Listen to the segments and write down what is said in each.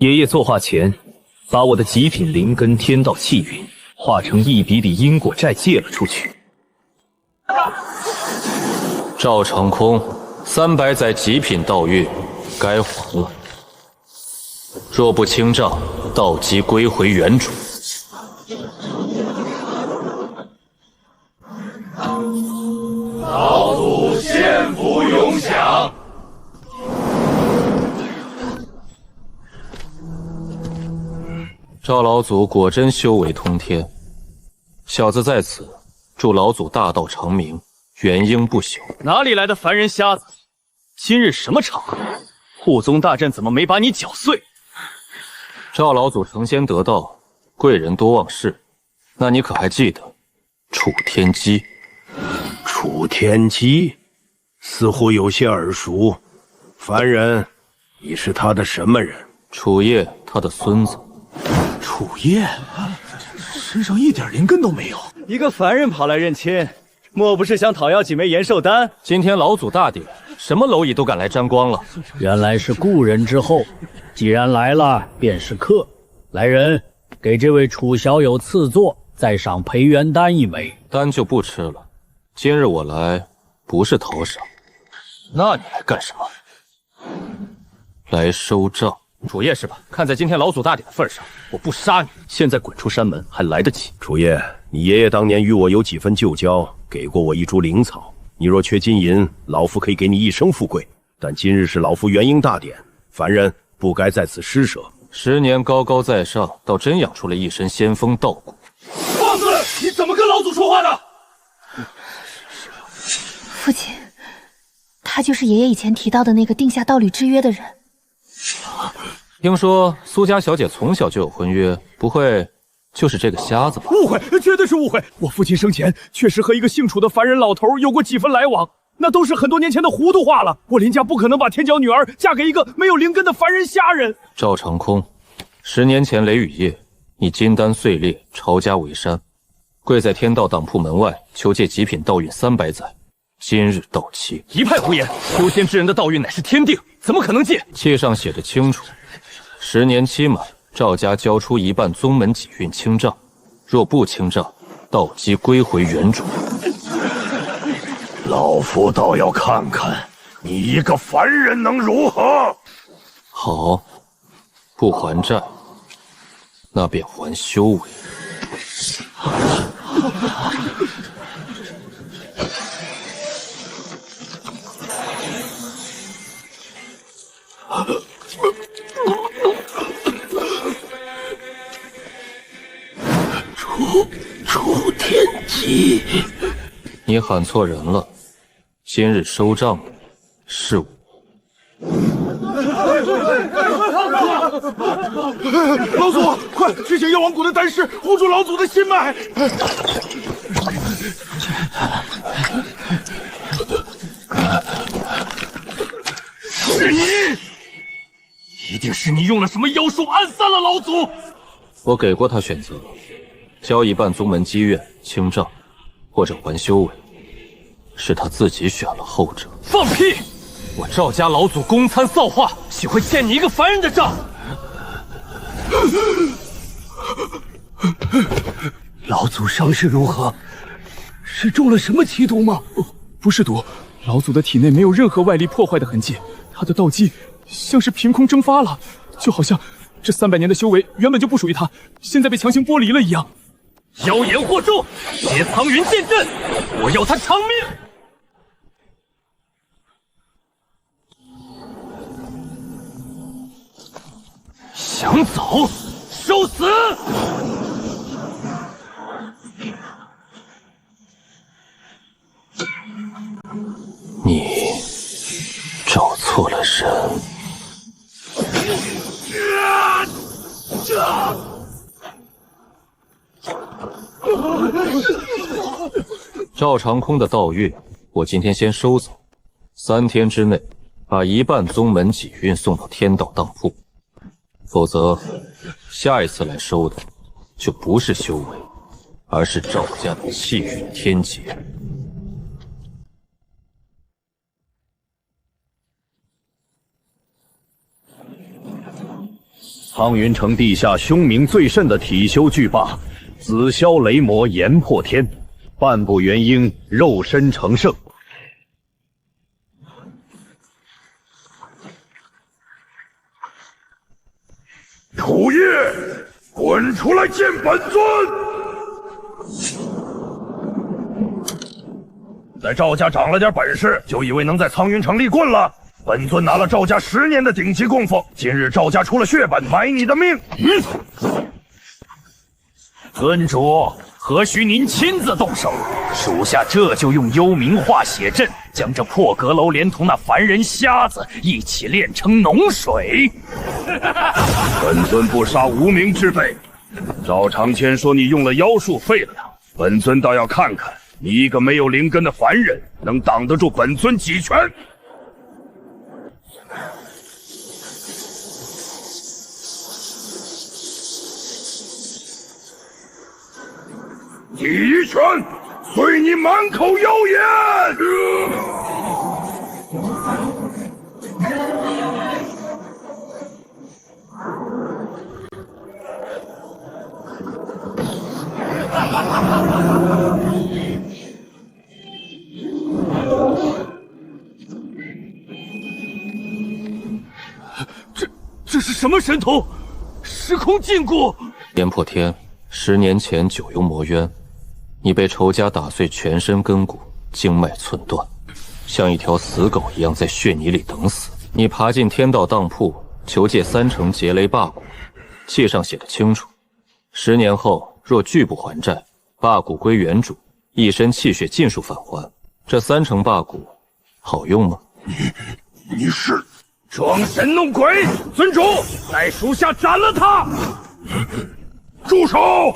爷爷作画前，把我的极品灵根天道气运化成一笔笔因果债借了出去。赵长空，300载极品道运该还了。若不清账，道基归回原主。老祖仙福永享。赵老祖果真修为通天，小子在此祝老祖大道长明，元婴不朽。哪里来的凡人瞎子？今日什么场合？护宗大阵怎么没把你搅碎？赵老祖成仙得道，贵人多忘事。那你可还记得楚天机？楚天机似乎有些耳熟。凡人，你是他的什么人？楚叶他的孙子。楚叶身上一点灵根都没有，一个凡人跑来认亲，莫不是想讨要几枚延寿丹？今天老祖大典，什么蝼蚁都敢来沾光了。原来是故人之后，既然来了，便是客。来人，给这位楚小友赐座，再赏培元丹1枚。丹就不吃了。今日我来不是讨赏，那你来干什么？来收账。楚叶是吧？看在今天老祖大典的份上，我不杀你，现在滚出山门还来得及。楚叶，你爷爷当年与我有几分旧交，给过我一株灵草。你若缺金银，老夫可以给你一生富贵。但今日是老夫元婴大典，凡人不该在此施舍。10年高高在上，倒真养出了一身仙风道骨。放肆！你怎么跟老祖说话的？父亲，他就是爷爷以前提到的那个定下道侣之约的人。听说苏家小姐从小就有婚约，不会就是这个瞎子吧？误会，绝对是误会。我父亲生前确实和一个姓楚的凡人老头有过几分来往，那都是很多年前的糊涂话了。我林家不可能把天骄女儿嫁给一个没有灵根的凡人瞎人。赵长空，10年前雷雨夜，你金丹碎裂，抄家为山，跪在天道当铺门外求借极品道运300载，今日到期。一派胡言！修仙之人的道运乃是天定，怎么可能借？契上写得清楚，10年期满，赵家交出1半宗门己运清账，若不清账，道基归回原主。老夫倒要看看你一个凡人能如何。好，不还债，那便还修为。楚天机，你喊错人了，今日收账的是我。老祖，快执行药王谷的丹师，护住老祖的心脉。是你，一定是你用了什么妖术暗算了老祖。我给过他选择，交1半宗门积怨清账，或者还修为，是他自己选了后者。放屁！我赵家老祖公参造化，岂会欠你一个凡人的账？老祖伤势如何？是中了什么奇毒吗？不是毒，老祖的体内没有任何外力破坏的痕迹，他的道基像是凭空蒸发了，就好像这300年的修为原本就不属于他，现在被强行剥离了一样。妖言惑众，皆苍云剑阵，我要他偿命！想走，受死！你找错了人。赵长空的道运，我今天先收走，3天之内把1半宗门己运送到天道当铺，否则下一次来收的就不是修为，而是赵家的气运天劫。苍云城地下凶名最甚的体修巨霸紫霄雷魔炎破天，半步元婴肉身成圣。土叶，滚出来见本尊！在赵家长了点本事，就以为能在苍云城立棍了？本尊拿了赵家10年的顶级供奉，今日赵家出了血本，买你的命！尊主，何须您亲自动手？属下这就用幽冥化血阵，将这破阁楼连同那凡人瞎子一起炼成脓水。本尊不杀无名之辈。赵长谦说你用了妖术废了他，本尊倒要看看你一个没有灵根的凡人能挡得住本尊几拳。第一拳，碎你满口妖言！这是什么神通？时空禁锢！炎破天，10年前九幽魔渊，你被仇家打碎全身根骨，经脉寸断，像一条死狗一样在血泥里等死。你爬进天道当铺，求借3成劫雷霸骨，契上写得清楚，10年后若拒不还债，霸骨归原主，一身气血尽数返还。这3成霸骨好用吗？你是装神弄鬼！尊主，待属下斩了他！住手！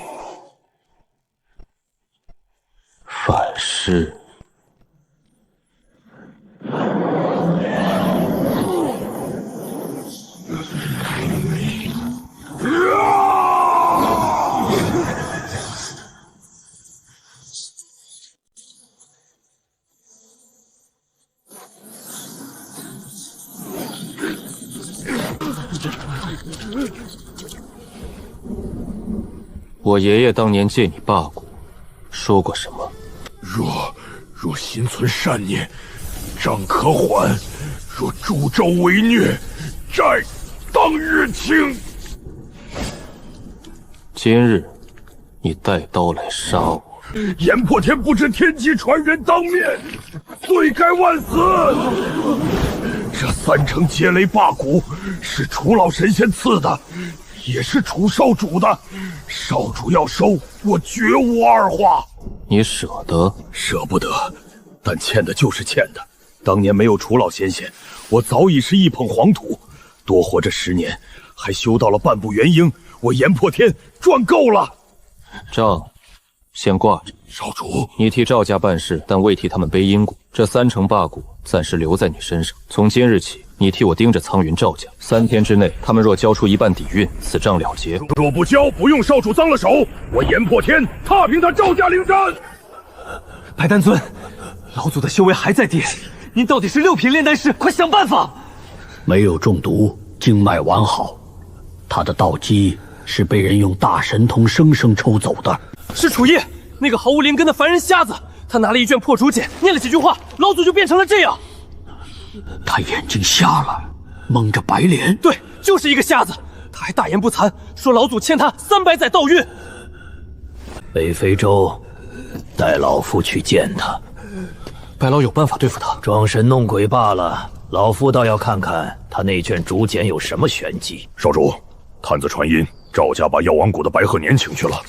反噬。我爷爷当年借你霸骨，说过什么？若心存善念，账可还；若助纣为虐，债当日清。今日你带刀来杀我，炎破天不知天机传人当面，罪该万死。这3成劫雷霸骨是楚老神仙赐的，也是楚少主的。少主要收，我绝无二话。你舍得？舍不得，但欠的就是欠的。当年没有楚老仙仙，我早已是一捧黄土。多活这10年，还修到了半步元婴，我炎破天赚够了。账先挂着。少主，你替赵家办事，但未替他们背因果。这3成霸骨暂时留在你身上。从今日起，你替我盯着苍云赵家，3天之内，他们若交出1半底蕴，此账了结。若不交，不用少主脏了手，我炎破天踏平他赵家灵山。白丹尊，老祖的修为还在跌，您到底是6品炼丹师，快想办法！没有中毒，经脉完好，他的道基是被人用大神通生生抽走的。是楚叶，那个毫无灵根的凡人瞎子，他拿了一卷破竹简，念了几句话，老祖就变成了这样。他眼睛瞎了，蒙着白脸。对，就是一个瞎子。他还大言不惭，说老祖欠他300载道运。北非洲，带老夫去见他。白老有办法对付他？装神弄鬼罢了，老夫倒要看看他那卷竹简有什么玄机。少主，探子传音，赵家把药王谷的白鹤年请去了。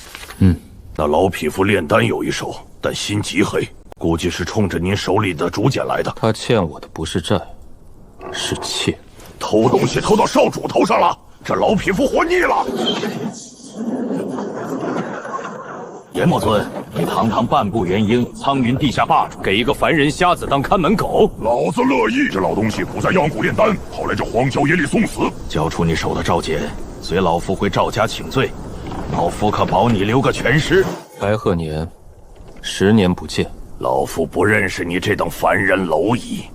那老匹夫炼丹有一手，但心极黑，估计是冲着您手里的竹简来的。他欠我的不是债，是妾。偷东西偷到少主头上了，这老匹夫活腻了。炎魔尊，你堂堂半步元婴，苍云地下霸主，给一个凡人瞎子当看门狗，老子乐意。这老东西不在药王谷炼丹，跑来这荒郊野里送死。交出你手的招简，随老夫回赵家请罪。老夫可保你留个全尸。白鹤年，10年不见，老夫不认识你这等凡人蝼蚁。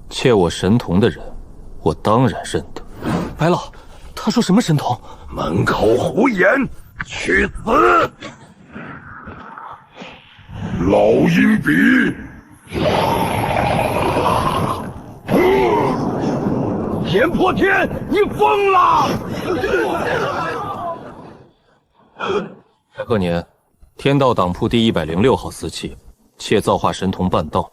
窃我神童的人，我当然认得。白老，他说什么神童？满口胡言，去死！老阴笔，炎破天，你疯了！白鹤年，天道党铺第106号私器，窃造化神童半道，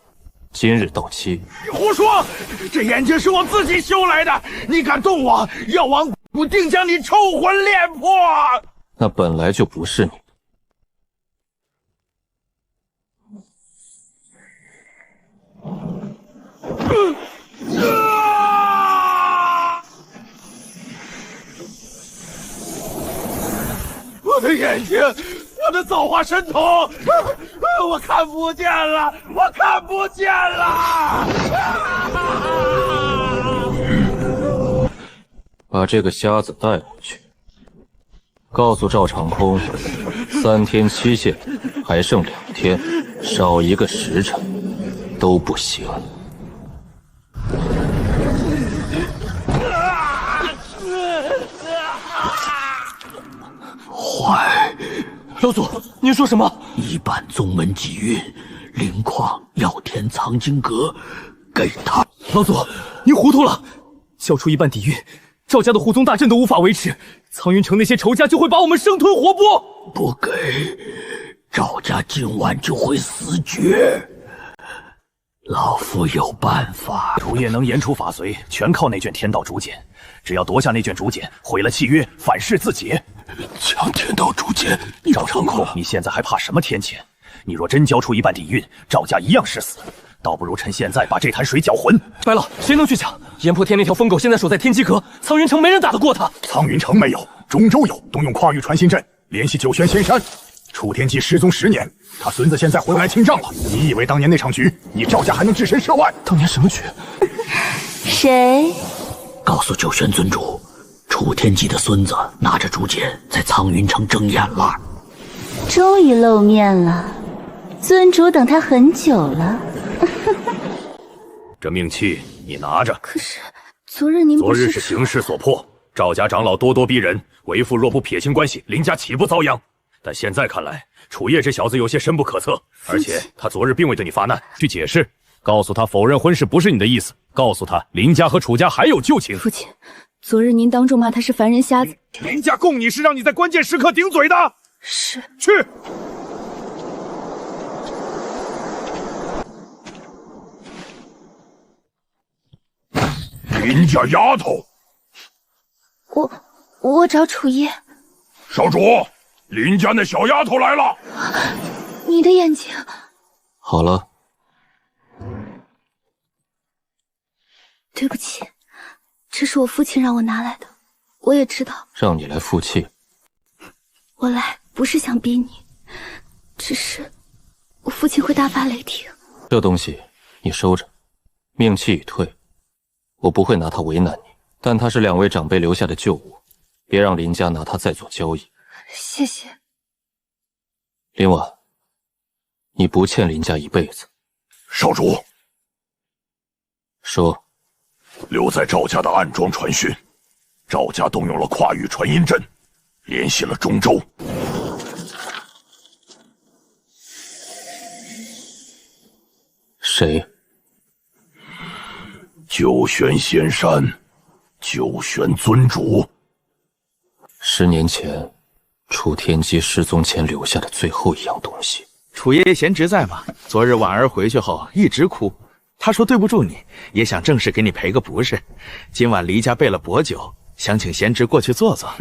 今日到期。你胡说！这眼睛是我自己修来的，你敢动我，药王我定将你抽魂炼魄！那本来就不是你的。我的眼睛，我的造化神童，我看不见了，我看不见了！把这个瞎子带回去，告诉赵长空，3天期限还剩2天，少1个时辰都不行。坏！老祖，您说什么？一半宗门几运，灵矿药田藏经阁，给他。老祖，您糊涂了！交出一半底蕴，赵家的护宗大阵都无法维持，苍云城那些仇家就会把我们生吞活剥。不给，赵家今晚就会死绝。老夫有办法。楚叶能言出法随，全靠那卷天道竹简。只要夺下那卷竹简，毁了契约，反噬自己。抢天道竹简，赵长空，你现在还怕什么天谴？你若真交出一半底蕴，赵家一样是死。倒不如趁现在把这潭水搅浑。白老，谁能去抢？炎破天那条疯狗现在守在天机阁，苍云城没人打得过他。苍云城没有，中州有，动用跨域传信阵联系九玄仙山。楚天机失踪10年，他孙子现在回来清账了。你以为当年那场局，你赵家还能置身事外？当年什么局？谁？告诉九玄尊主，楚天机的孙子拿着竹简在苍云城睁眼了。终于露面了，尊主等他很久了。这命器你拿着。可是昨日您不是……昨日是形势所迫，赵家长老咄咄逼人，为父若不撇清关系，林家岂不遭殃？但现在看来，楚叶这小子有些深不可测，而且他昨日并未对你发难。去解释，告诉他否认婚事不是你的意思，告诉他林家和楚家还有旧情。父亲，昨日您当众骂他是凡人瞎子，林家供你是让你在关键时刻顶嘴的。是。去。林家丫头，我找楚叶。少主，林家那小丫头来了。你的眼睛。好了。对不起，这是我父亲让我拿来的，我也知道。让你来负气。我来不是想逼你，只是我父亲会大发雷霆。这东西你收着，命气已退。我不会拿它为难你，但它是2位长辈留下的旧物，别让林家拿它再做交易。谢谢。林婉，你不欠林家一辈子。少主，说。留在赵家的暗桩传讯，赵家动用了跨域传音阵，联系了中州。谁？九玄仙山，九玄尊主。10年前，楚天机失踪前留下的最后一样东西。楚爷爷贤侄在吗？昨日婉儿回去后一直哭，他说对不住你，也想正式给你赔个不是。今晚黎家备了薄酒，想请贤侄过去坐坐。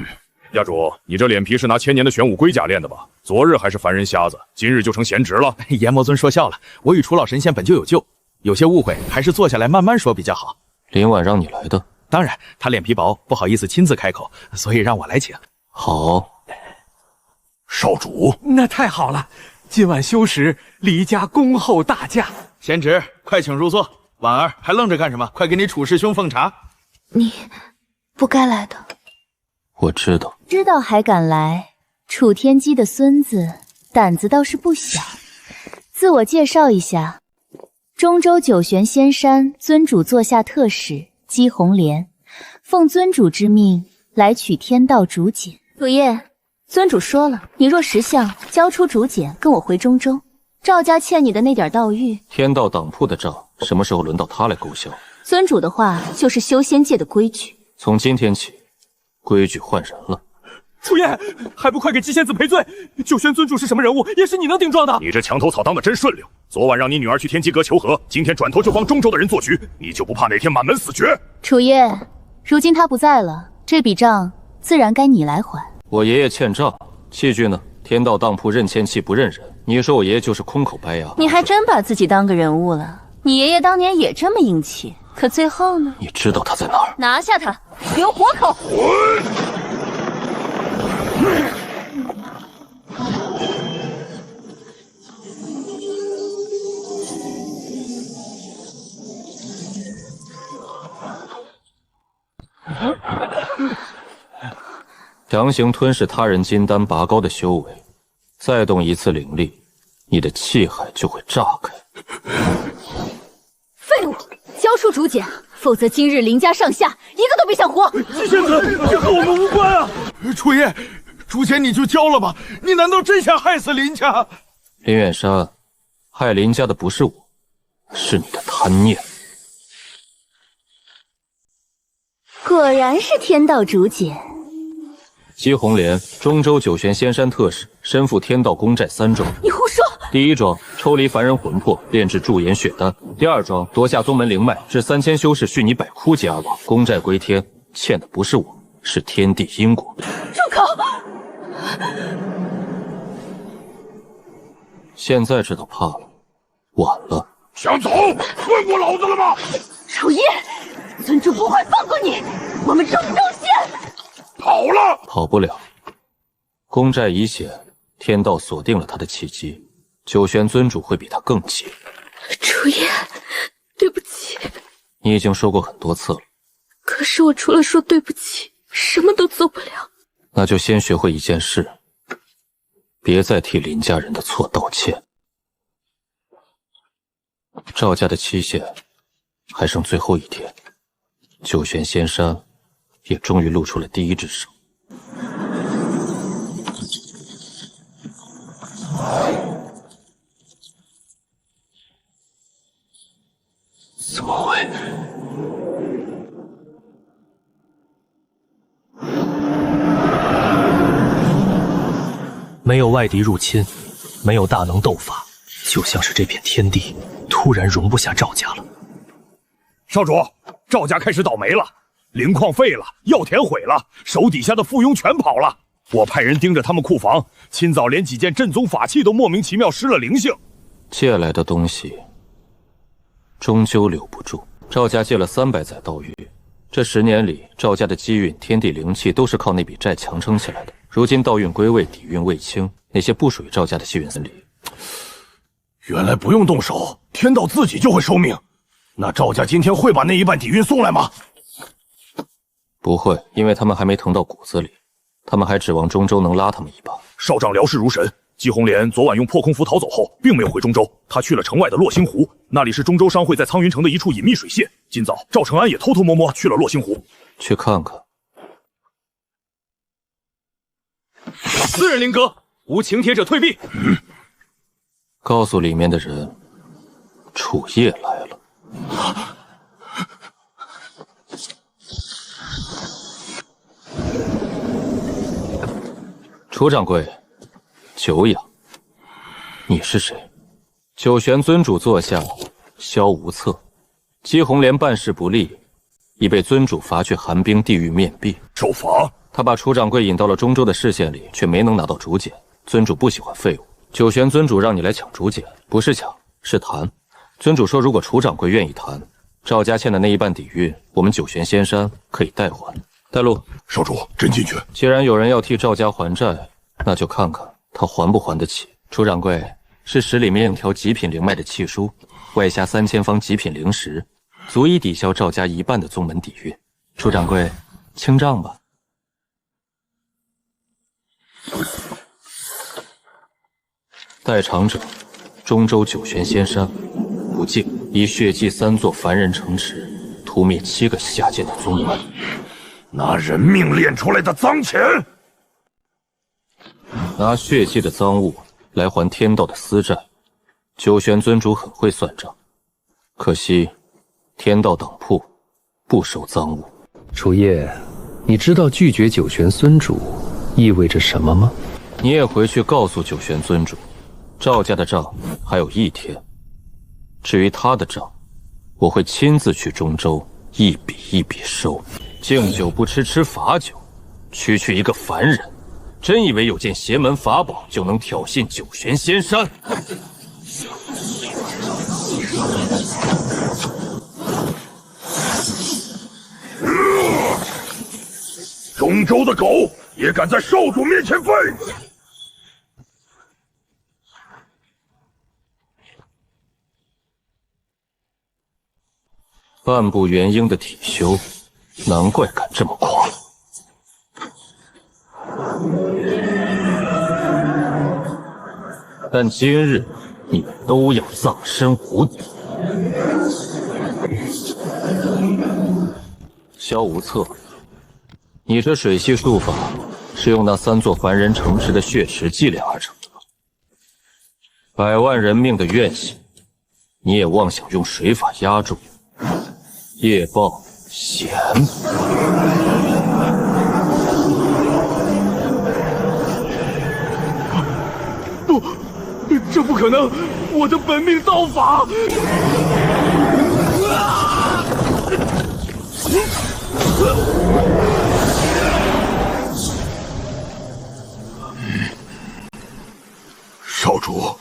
家主，你这脸皮是拿1000年的玄武龟甲练的吧？昨日还是凡人瞎子，今日就成贤侄了。阎魔尊说笑了，我与楚老神仙本就有旧，有些误会还是坐下来慢慢说比较好。林婉让你来的？当然，他脸皮薄，不好意思亲自开口，所以让我来请。好。少主，那太好了，今晚休时，黎家恭候大驾。贤侄，快请入座。婉儿还愣着干什么？快给你楚师兄奉茶。你不该来的。我知道。知道还敢来？楚天机的孙子，胆子倒是不小。自我介绍一下，中州九玄仙山尊主座下特使姬红莲，奉尊主之命来取天道竹简。祖爷，尊主说了，你若识相，交出竹简，跟我回中州。赵家欠你的那点道玉，天道党铺的账什么时候轮到他来勾销？尊主的话就是修仙界的规矩。从今天起，规矩换人了。楚叶，还不快给姬仙子赔罪！九玄尊主是什么人物，也是你能顶撞的。你这墙头草当的真顺溜，昨晚让你女儿去天机阁求和，今天转头就帮中州的人做局，你就不怕哪天满门死绝？楚叶，如今他不在了，这笔账自然该你来还。我爷爷欠账，器具呢？天道当铺认欠契不认人，你说我爷爷就是空口白牙？你还真把自己当个人物了。你爷爷当年也这么硬气，可最后呢？你知道他在哪儿？拿下他，留活口！强行吞噬他人金丹拔高的修为，再动一次灵力，你的气海就会炸开。废物，交出竹简，否则今日林家上下一个都别想活！姬仙子，这和我们无关啊！楚爷，竹简你就交了吧，你难道真想害死林家？林远山，害林家的不是我，是你的贪念。果然是天道竹简。姬红莲，中州九玄仙山特使，身负天道公债3桩。你胡说！第一桩抽离凡人魂魄，炼制驻颜血丹；第二桩夺下宗门灵脉，致3000修士续你百枯劫而亡。公债归天，欠的不是我，是天地因果。住口！现在知道怕了，晚了。想走？问过老子了吗？楚叶，尊主不会放过你！我们中州县跑了，跑不了。公债已显，天道锁定了他的契机，九玄尊主会比他更急。楚叶，对不起。你已经说过很多次了。可是我除了说对不起，什么都做不了。那就先学会一件事，别再替林家人的错道歉。赵家的期限还剩最后1天，九玄仙山也终于露出了第一只手。怎么会？没有外敌入侵，没有大能斗法，就像是这片天地突然容不下赵家了。少主，赵家开始倒霉了，灵矿废了，药田毁了，手底下的附庸全跑了。我派人盯着他们库房，今早连几件镇宗法器都莫名其妙失了灵性。借来的东西终究留不住。赵家借了300载道玉，这10年里，赵家的机运、天地灵气都是靠那笔债强撑起来的。如今道运归位，底蕴未清，那些不属于赵家的气运森林，原来不用动手，天道自己就会收命。那赵家今天会把那一半底蕴送来吗？不会，因为他们还没腾到骨子里，他们还指望中州能拉他们一把。少长聊事如神。姬红莲昨晚用破空符逃走后，并没有回中州，他去了城外的落星湖，那里是中州商会在苍云城的一处隐秘水榭。今早赵承安也偷偷摸摸去了落星湖，去看看。私人灵阁，无请帖者退避。告诉里面的人，楚叶来了。楚掌柜，久仰。你是谁？九玄尊主座下，萧无策。姬红莲办事不力，已被尊主罚去寒冰地狱面壁。受罚？他把楚掌柜引到了中州的视线里，却没能拿到竹简。尊主不喜欢废物。九玄尊主让你来抢竹简，不是抢，是谈。尊主说，如果楚掌柜愿意谈，赵家欠的那一半底蕴，我们九玄仙山可以代还。带路。少主，真进去。既然有人要替赵家还债，那就看看他还不还得起。楚掌柜，是10里面1条极品灵脉的契书，外加3000方极品灵石，足以抵消赵家1半的宗门底蕴。楚掌柜，清账吧。代偿者，中州九玄仙山，不敬，以血祭3座凡人城池，屠灭7个下界的宗门。拿人命炼出来的脏钱，拿血祭的赃物来还天道的私债。九玄尊主很会算账，可惜天道党铺不收赃物。楚夜，你知道拒绝九玄尊主意味着什么吗？你也回去告诉九玄尊主，赵家的账还有1天。至于他的账，我会亲自去中州一笔一笔收。敬酒不吃吃罚酒，区区一个凡人，真以为有件邪门法宝就能挑衅九玄仙山？中州的狗也敢在少主面前吠！半步元婴的体修，难怪敢这么狂。但今日你们都要葬身无底。萧无策，你这水系术法是用那3座凡人城池的血池计量而成的，100万人命的怨气，你也妄想用水法压住？业报险！不，这不可能！我的本命道法！少主，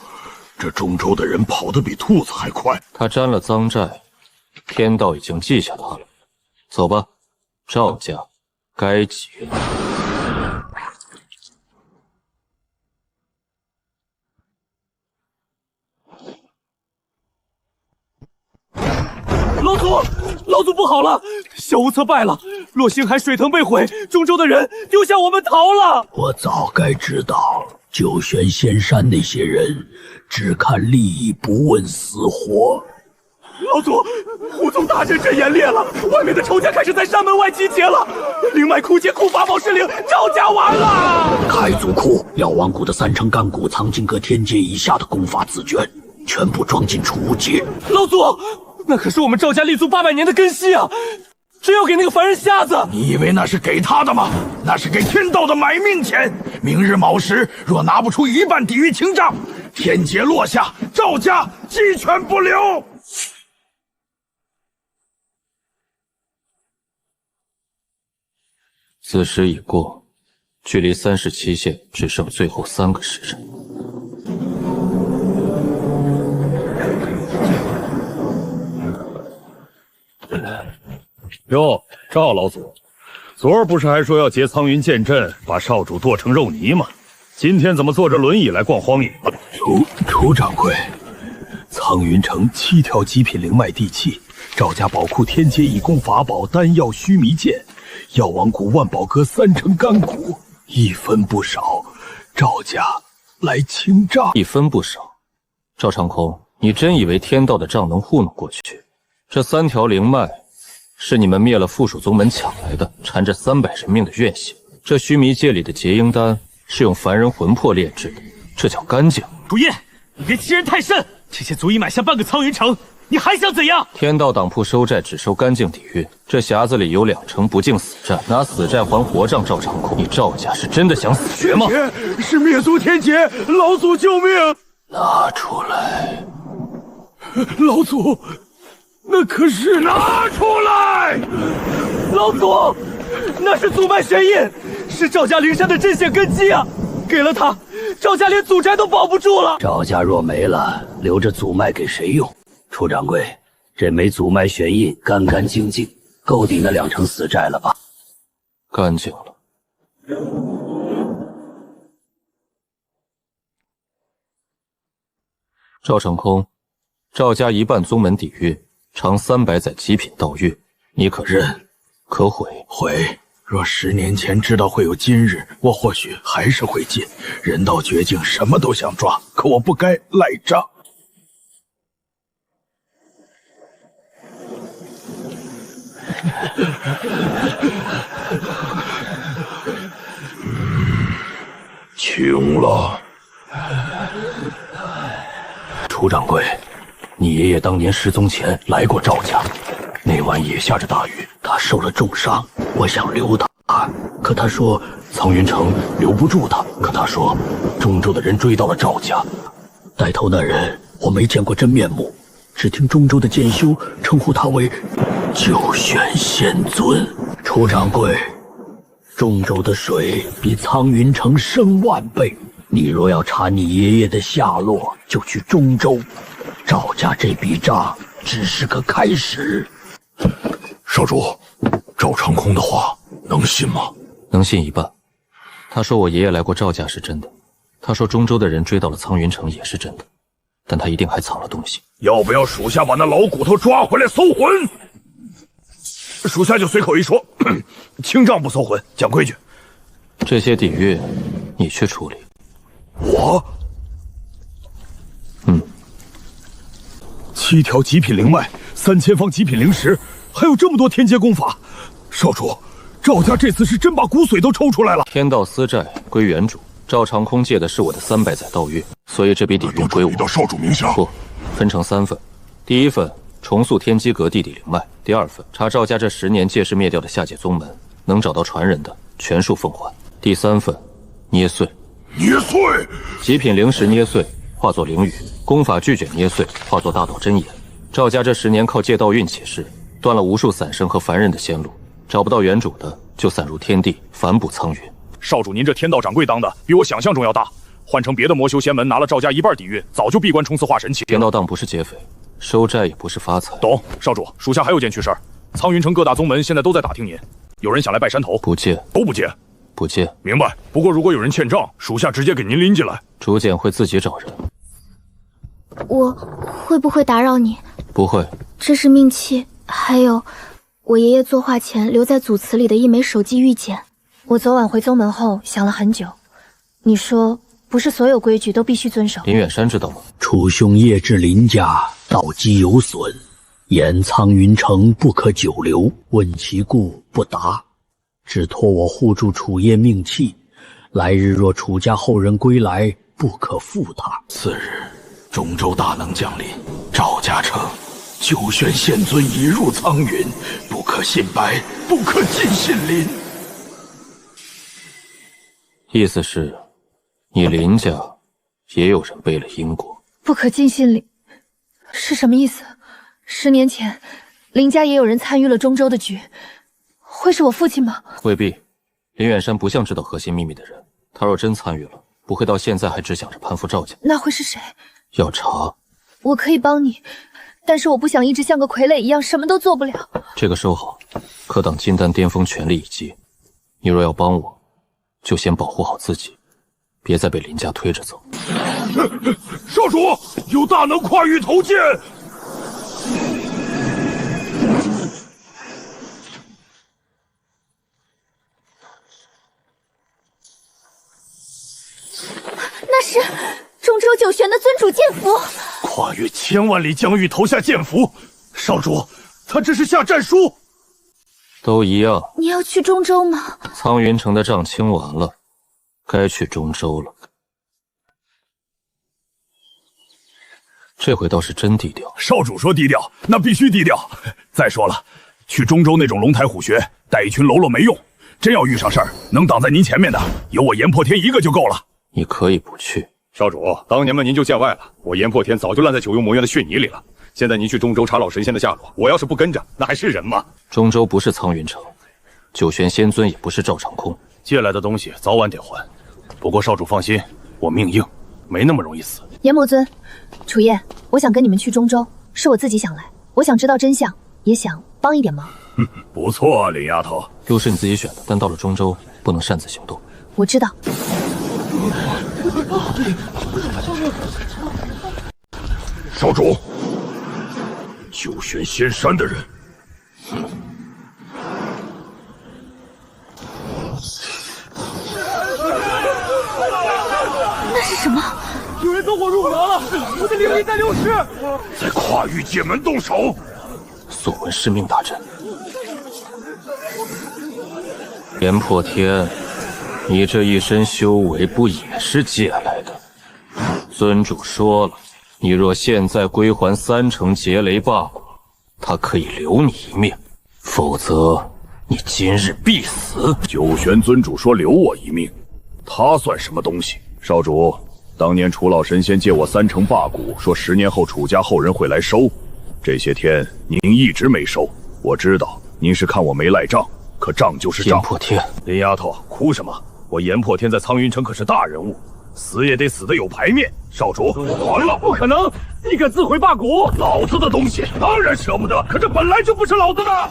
这中州的人跑得比兔子还快。他沾了赃债，天道已经记下他了。走吧，赵家该结。老祖不好了！萧无策败了，洛星海水藤被毁，中州的人丢下我们逃了。我早该知道，九玄仙山那些人只看利益，不问死活。老祖，护宗大阵阵严烈了，外面的仇家开始在山门外集结了。灵脉枯竭，库法宝失灵，赵家完了！开祖库，药王谷的3成干骨藏进各天阶以下的功法字卷，全部装进储物阶。老祖，那可是我们赵家立足800年的根基啊！真要给那个凡人瞎子？你以为那是给他的吗？那是给天道的买命钱。明日卯时，若拿不出1半抵御清账，天劫落下，赵家鸡犬不留。子时已过，距离3世期限只剩最后3个时辰。哟，赵老祖，昨儿不是还说要结苍云剑阵，把少主剁成肉泥吗？今天怎么坐着轮椅来逛荒野了？楚掌柜，苍云城7条极品灵脉地器，赵家宝库天阶以供法宝丹药须弥剑，药王谷万宝阁3成干骨，1分不少，赵家来清账。1分不少。赵长空，你真以为天道的账能糊弄过去？这3条灵脉是你们灭了附属宗门抢来的，缠着300人命的怨血。这须弥界里的结婴丹是用凡人魂魄炼制的，这叫干净。楚夜，你别欺人太甚，这些足以买下半个苍云城，你还想怎样？天道党铺收债只收干净底蕴，这匣子里有2成不净死债，拿死债还活账。赵长空，你赵家是真的想死绝吗？是灭族天劫，老祖救命！拿出来，老祖。那可是拿出来！老祖，那是祖脉玄印，是赵家灵山的镇险根基啊！给了他，赵家连祖宅都保不住了。赵家若没了，留着祖脉给谁用？楚掌柜，这枚祖脉玄印干干净净，够抵那2成死债了吧？干净了。赵成空，赵家1半宗门底蕴。长300载极品道玉，你可认？可毁？毁。若10年前知道会有今日，我或许还是会进。人到绝境，什么都想抓，可我不该赖账。晴了。楚掌柜，你爷爷当年失踪前来过赵家，那晚也下着大雨，他受了重伤，我想留他，可他说苍云城留不住他，可他说中州的人追到了赵家，带头那人我没见过真面目，只听中州的剑修称呼他为九玄仙尊。楚掌柜，中州的水比苍云城深万倍，你若要查你爷爷的下落，就去中州。赵家这笔账只是个开始。少主，赵长空的话能信吗？能信一半。他说我爷爷来过赵家是真的，他说中州的人追到了苍云城也是真的，但他一定还藏了东西。要不要属下把那老骨头抓回来搜魂？属下就随口一说，清账不搜魂，讲规矩。这些底蕴你去处理。我7条极品灵脉，3000方极品灵石，还有这么多天阶功法。少主，赵家这次是真把骨髓都抽出来了。天道私债归原主，赵长空借的是我的300载道月，所以这笔底蕴归我。到少主名下。不，分成3份。第一份重塑天机阁地底灵脉，第2份查赵家这10年借势灭掉的下界宗门，能找到传人的全数奉还。第3份捏碎。捏碎。极品灵石捏碎，化作灵雨；功法巨卷捏碎，化作大道真言。赵家这10年靠借道运起势，断了无数散生和凡人的仙路，找不到原主的就散入天地，反哺苍云。少主，您这天道掌柜当的比我想象中要大，换成别的魔修仙门拿了赵家1半底蕴，早就闭关冲刺化神期。天道当不是劫匪，收债也不是发财。懂。少主，属下还有件趣事儿，苍云城各大宗门现在都在打听您，有人想来拜山头，不借，都不借。不借。明白。不过如果有人欠账，属下直接给您拎进来。竹简会自己找人。我会不会打扰你？不会。这是命器，还有我爷爷作画前留在祖祠里的一枚手记玉简。我昨晚回宗门后想了很久，你说不是所有规矩都必须遵守。林远山知道吗？楚兄夜至林家，道基有损，言苍云城不可久留，问其故不答，只托我护住楚夜命器，来日若楚家后人归来，不可负他。次日，中州大能降临，赵家称九玄仙尊已入苍云，不可信白，不可尽信林。意思是，你林家也有人背了因果。不可尽信林是什么意思？10年前，林家也有人参与了中州的局，会是我父亲吗？未必，林远山不像知道核心秘密的人，他若真参与了，不会到现在还只想着攀附赵家。那会是谁？要查，我可以帮你，但是我不想一直像个傀儡一样什么都做不了。这个收好，可挡金丹巅峰全力一击。你若要帮我，就先保护好自己，别再被林家推着走。少主，有大能跨域投剑。那是中州九玄的尊主剑符。跨越千万里疆域投下剑符，少主，他这是下战书。都一样。你要去中州吗？苍云城的账清完了，该去中州了。这回倒是真低调。少主说低调，那必须低调。再说了，去中州那种龙台虎穴，带一群喽啰没用。真要遇上事儿，能挡在您前面的，有我炎破天一个就够了。你可以不去。少主，当年嘛您就见外了，我炎破天早就烂在九幽魔院的血泥里了。现在您去中州查老神仙的下落，我要是不跟着，那还是人吗？中州不是苍云城，九玄仙尊也不是赵长空，借来的东西早晚得还。不过少主放心，我命硬，没那么容易死。炎魔尊，楚夜，我想跟你们去中州，是我自己想来，我想知道真相，也想帮一点忙。不错啊，林丫头。路是你自己选的，但到了中州不能擅自行动。我知道。少主，九玄仙山的人，那是什么？有人走火入魔了！我的灵力在流失，在跨域界门动手。所闻师命大阵，炎破天，你这一身修为不也是借来的？尊主说了，你若现在归还3成劫雷霸骨，他可以留你一命，否则你今日必死。九玄尊主说留我一命，他算什么东西？少主，当年楚老神仙借我3成霸骨，说10年后楚家后人会来收，这些天您一直没收。我知道您是看我没赖账，可账就是账。炎破天，林丫头，哭什么？我炎破天在苍云城可是大人物，死也得死得有排面。少主，完了，不可能！你敢自毁霸骨？老子的东西当然舍不得，可这本来就不是老子的。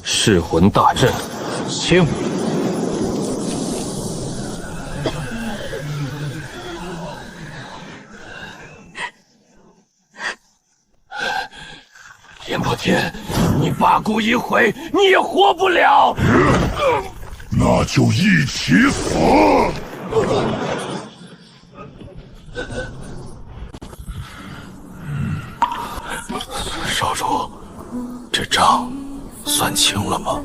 噬魂大阵，清。炎破天，你霸骨一毁，你也活不了。那就一起死！少主，这账算清了吗？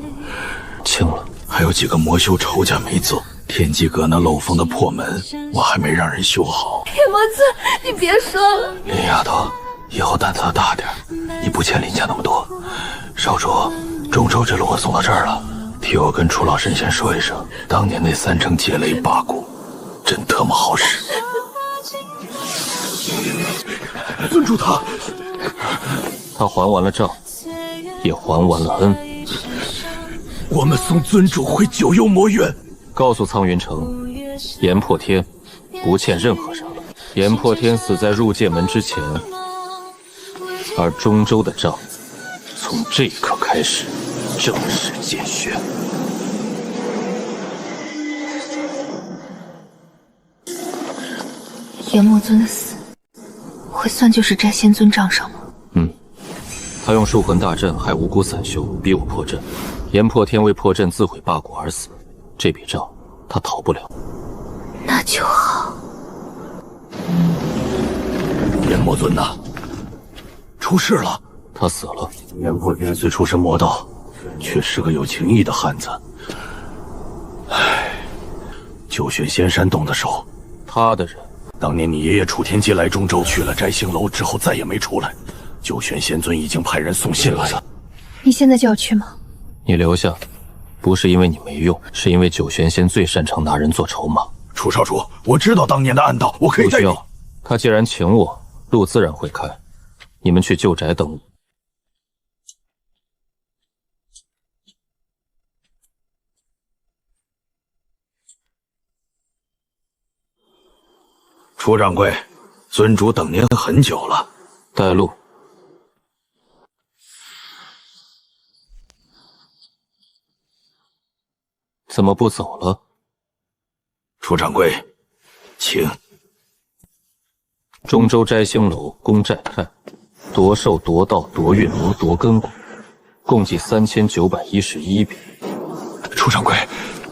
清了。还有几个魔修仇家没做，天机阁那漏风的破门，我还没让人修好。铁魔尊，你别说了。林丫头，以后胆子大点，你不欠林家那么多。少主，中州之路我送到这儿了，替我跟楚老神仙说一声，当年那3成劫雷霸骨，真他妈好使。尊主他还完了账，也还完了恩。我们送尊主回九幽魔院。告诉苍云城，炎破天不欠任何人了。炎破天死在入界门之前，而中州的账从这一刻开始正式见血。炎魔尊的死，会算就是摘仙尊账上吗？他用树魂大阵害无辜散修，逼我破阵。炎破天为破阵自毁霸骨而死，这笔账他逃不了。那就好。炎魔尊呐，出事了！他死了。炎破天虽出身魔道，却是个有情义的汉子。唉，九玄仙山动的手，他的人。当年你爷爷楚天机来中州，去了摘星楼之后再也没出来。九玄仙尊已经派人送信来了。你现在就要去吗？你留下，不是因为你没用，是因为九玄仙最擅长拿人做筹码。楚少主，我知道当年的暗道，我可以带你。他既然请我，路自然会开。你们去旧宅等我。楚掌柜，尊主等您很久了。带路。怎么不走了？楚掌柜，请。中州摘星楼攻寨寨，夺兽夺道夺运魔夺根骨，共计3911笔。楚掌柜，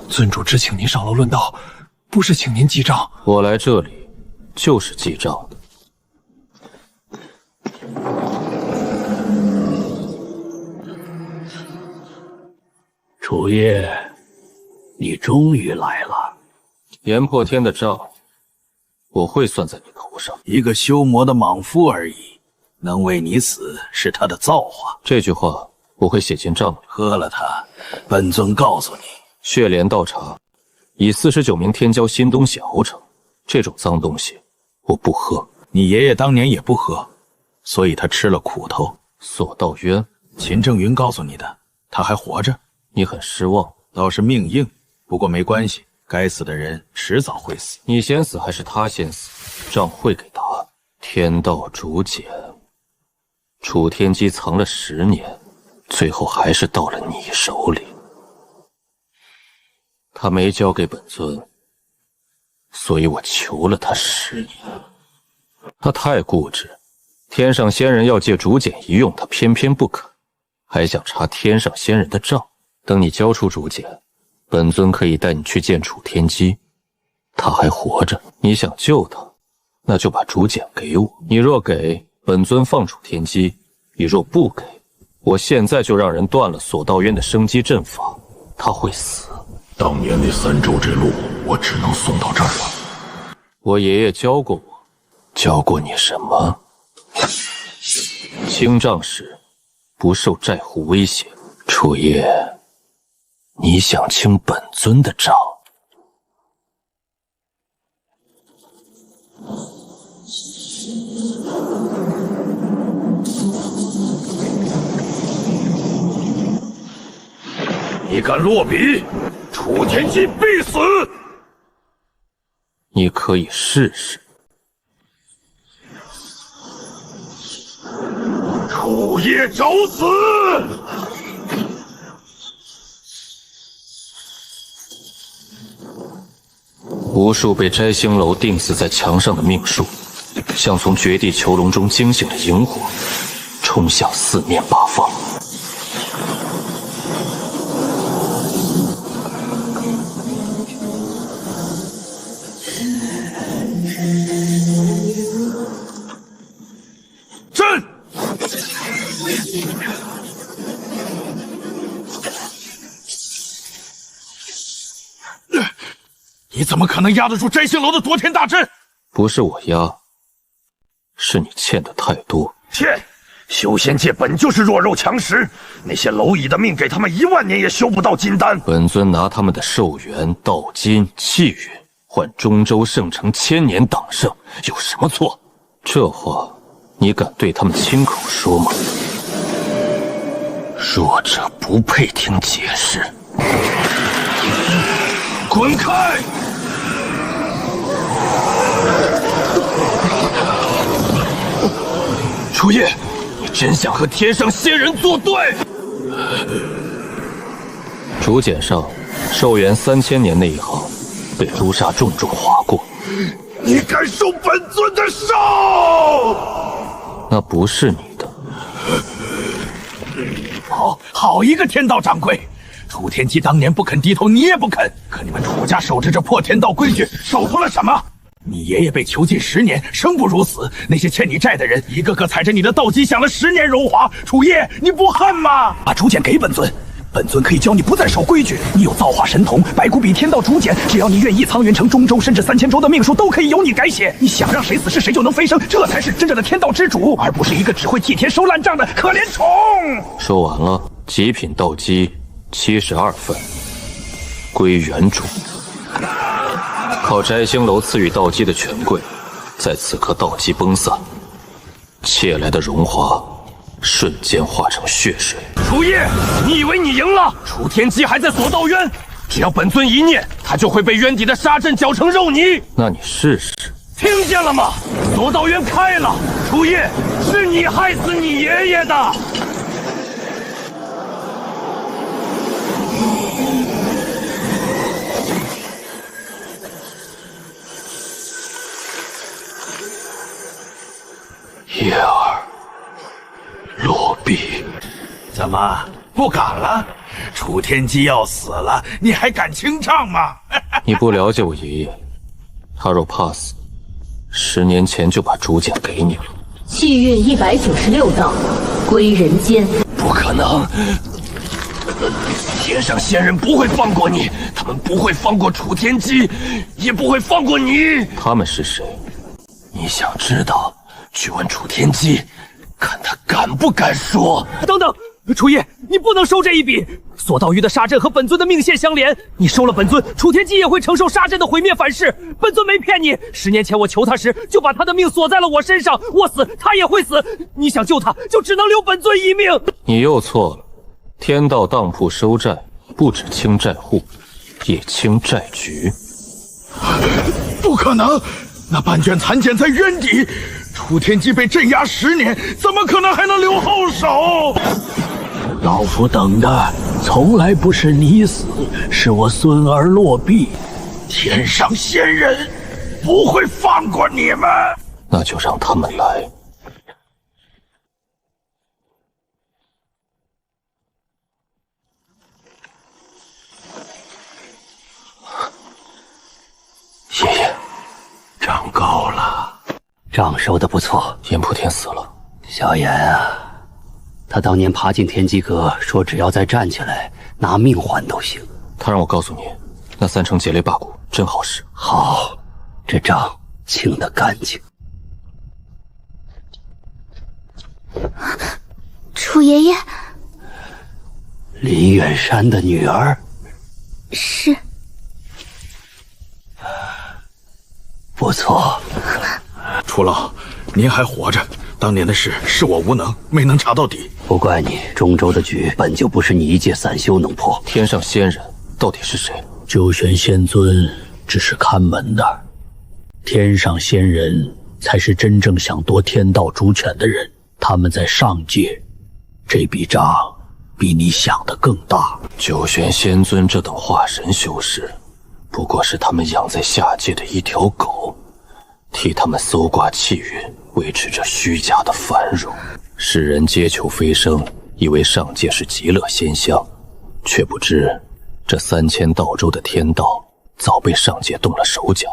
尊主只请您上楼论道，不是请您记账。我来这里就是记账的。楚叶，你终于来了。炎破天的账，我会算在你头上。一个修魔的莽夫而已，能为你死是他的造化。这句话我会写进账里。喝了它，本尊告诉你，血莲道茶以49名天骄新东西熬成，这种脏东西我不喝。你爷爷当年也不喝，所以他吃了苦头。索道渊，秦正云告诉你的，他还活着。你很失望，倒是命硬，不过没关系，该死的人迟早会死。你先死还是他先死？账会给答案。天道竹简，楚天机藏了10年，最后还是到了你手里。他没交给本尊，所以我求了他10年。他太固执，天上仙人要借竹简一用，他偏偏不肯，还想查天上仙人的账。等你交出竹简，本尊可以带你去见楚天机。他还活着，你想救他，那就把竹简给我。你若给，本尊放楚天机；你若不给，我现在就让人断了索道渊的生机阵法，他会死。当年那3州之路，我只能送到这儿了。我爷爷教过我，教过你什么？清账时不受债户威胁。楚夜，你想清本尊的账？你敢落笔，楚天机必死！你可以试试。楚夜找死！无数被摘星楼钉死在墙上的命数，像从绝地囚笼中惊醒的萤火，冲向四面八方。朕！你怎么可能压得住摘星楼的夺天大阵？不是我压，是你欠的太多。欠！修仙界本就是弱肉强食，那些蝼蚁的命给他们1万年也修不到金丹。本尊拿他们的寿元、道金、气运换中州圣城1000年党圣，有什么错？这话你敢对他们亲口说吗？弱者不配听解释。滚开！楚夜，你真想和天上仙人作对？竹简上寿元3000年那一行被朱砂重重划过。你敢受本尊的手？那不是你的。好一个天道掌柜！楚天机当年不肯低头，你也不肯。可你们楚家守着这破天道规矩，守住了什么？你爷爷被囚禁10年，生不如死。那些欠你债的人，一个个踩着你的道基享了10年荣华。楚夜，你不恨吗？把竹简给本尊，本尊可以教你不再守规矩。你有造化神童、白骨比天道竹简，只要你愿意，苍云城、中州甚至3000州的命数都可以由你改写。你想让谁死是谁就能飞升，这才是真正的天道之主，而不是一个只会替天收烂账的可怜虫。说完了，极品道基72份，归原主。靠摘星楼赐予道基的权贵，在此刻道基崩散，窃来的荣华瞬间化成血水。楚夜，你以为你赢了？楚天机还在索道渊，只要本尊一念，他就会被渊底的沙阵搅成肉泥。那你试试。听见了吗？索道渊开了，楚夜，是你害死你爷爷的。叶儿，落笔。怎么不敢了？楚天机要死了，你还敢清唱吗？你不了解我爷爷，他若怕死，10年前就把竹简给你了。气运196道，归人间。不可能！天上仙人不会放过你，他们不会放过楚天机，也不会放过你。他们是谁？你想知道？去问楚天机，看他敢不敢说。等等，楚夜，你不能收这一笔。索道鱼的沙阵和本尊的命线相连，你收了本尊，楚天机也会承受沙阵的毁灭反噬。本尊没骗你，10年前我求他时，就把他的命锁在了我身上，我死他也会死。你想救他，就只能留本尊一命。你又错了，天道当铺收债，不止清债户，也清债局。不可能，那半卷残简在渊底。楚天机被镇压10年，怎么可能还能留后手？老夫等的从来不是你死，是我孙儿落笔。天上仙人不会放过你们。那就让他们来。爷爷，账高了。账收的不错。严普天死了，小严啊，他当年爬进天机阁，说只要再站起来，拿命换都行。他让我告诉你，那3成劫雷霸骨真好使。好，这账清得干净。楚爷爷，林远山的女儿。是。不错。楚老，您还活着。当年的事是我无能，没能查到底。不怪你，中州的局本就不是你一介散修能破。天上仙人到底是谁？周玄仙尊只是看门的，天上仙人才是真正想夺天道主权的人。他们在上界，这笔账比你想的更大。九玄仙尊这等化神修士，不过是他们养在下界的一条狗，替他们搜刮气运，维持着虚假的繁荣。世人皆求飞升，以为上界是极乐仙乡，却不知这3000道州的天道早被上界动了手脚。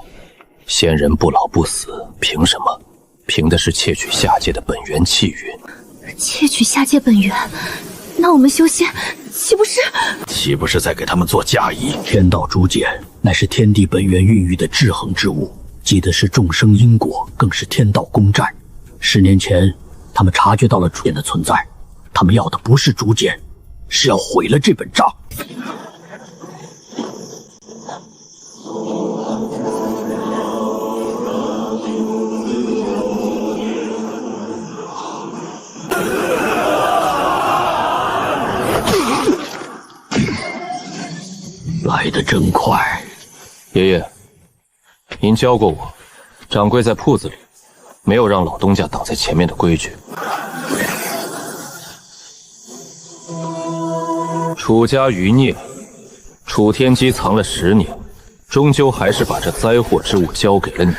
仙人不老不死，凭什么？凭的是窃取下界的本源气运。窃取下界本源，那我们修仙岂不是在给他们做嫁衣？天道竹简乃是天地本源孕育的制衡之物，记的是众生因果，更是天道公债。10年前，他们察觉到了竹简的存在，他们要的不是竹简，是要毁了这本账。来得真快。爷爷，您教过我，掌柜在铺子里没有让老东家挡在前面的规矩。楚家余孽，楚天机藏了10年，终究还是把这灾祸之物交给了你，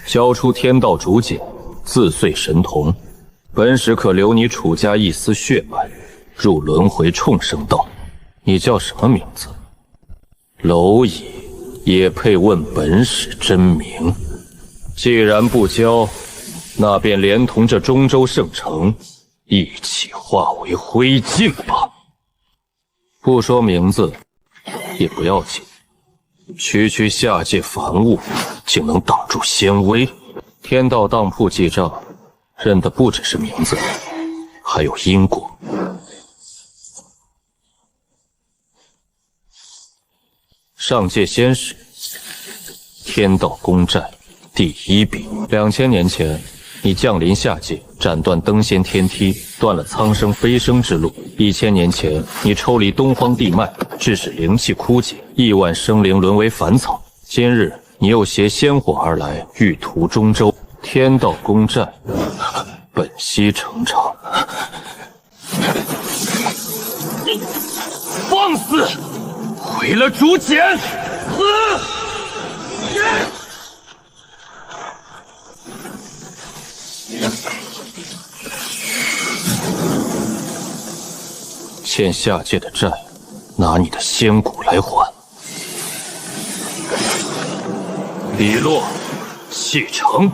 交出天道竹简，自遂神童，本使可留你楚家一丝血脉，入轮回畜生道。你叫什么名字？蝼蚁也配问本使真名？既然不交，那便连同这中州圣城一起化为灰烬吧。不说名字也不要紧，区下界凡物，竟能挡住仙威。天道当铺记账，认的不只是名字，还有因果。上界仙史，天道公债第1笔。2000年前，你降临下界，斩断登仙天梯，断了苍生飞升之路。1000年前，你抽离东荒地脉，致使灵气枯竭，亿万生灵沦为凡草。今日，你又携仙火而来，欲屠中州。天道公债，本息成长。放肆！毁了竹简！欠下界的债，拿你的仙骨来还。笔落，气成。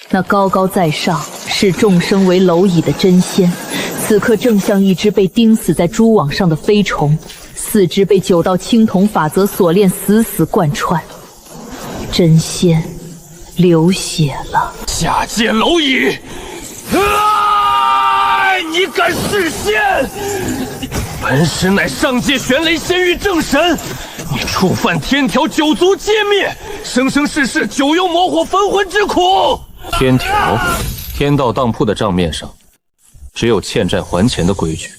那高高在上视众生为蝼蚁的真仙，此刻正像一只被钉死在蛛网上的飞虫，四肢被9道青铜法则锁链死死贯穿。真仙流血了。下界蝼蚁！你敢弑仙！本使乃上界玄雷仙域正神，你触犯天条，9族皆灭，生生世世9幽魔火焚魂之苦。天条，天道当铺的账面上只有欠债还钱的规矩，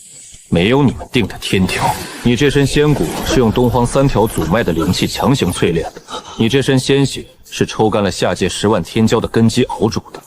没有你们定的天条。你这身仙骨是用东荒3条祖脉的灵气强行淬炼的，你这身仙血是抽干了下界10万天骄的根基熬煮的。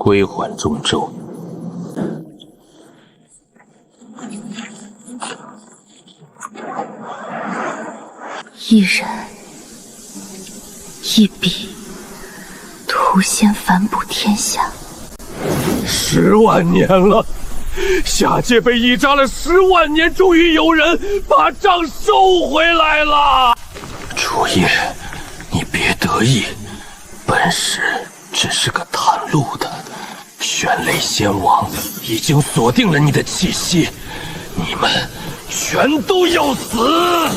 归还中州。一人一笔，图仙反哺天下。10万年了，下界被一扎了10万年，终于有人把账收回来了。楚夜，你别得意，本使只是个探路的。玄雷仙王已经锁定了你的气息，你们全都要死！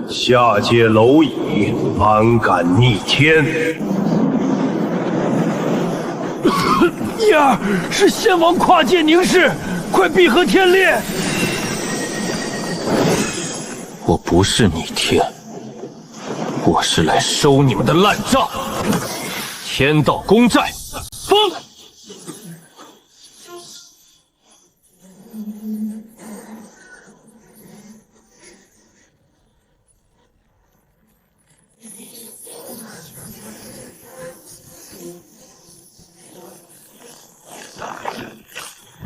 下界蝼蚁，安敢逆天！叶儿，是仙王跨界凝视，快闭合天裂！我不是逆天，我是来收你们的烂账。天道公债，封！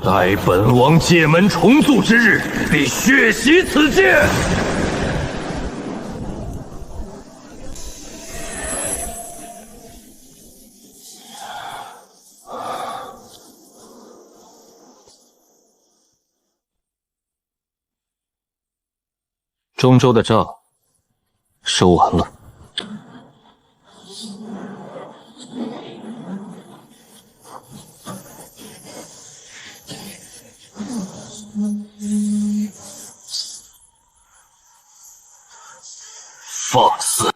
待本王界门重塑之日，必血洗此界！中州的账收完了。放肆！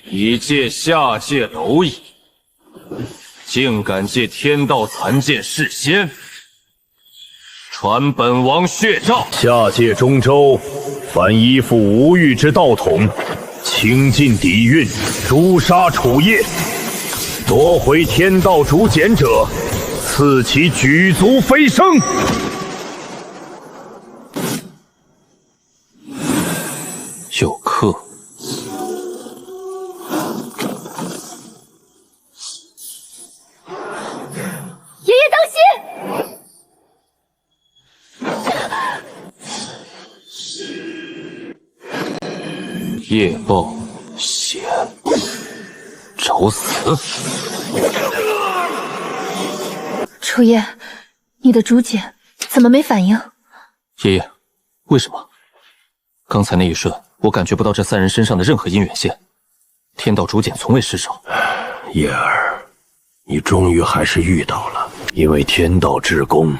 一介下界蝼蚁，竟敢借天道残剑弑仙，传本王血诏！下界中州，凡依附无欲之道统，倾尽底蕴，诛杀楚夜，夺回天道竹简者，赐其举足飞升。有客。爷爷当心！夜报险，找死！楚夜，你的竹简怎么没反应？爷爷，为什么？刚才那一瞬，我感觉不到这3人身上的任何姻缘线。天道竹简从未失手。叶儿，你终于还是遇到了。因为天道至公，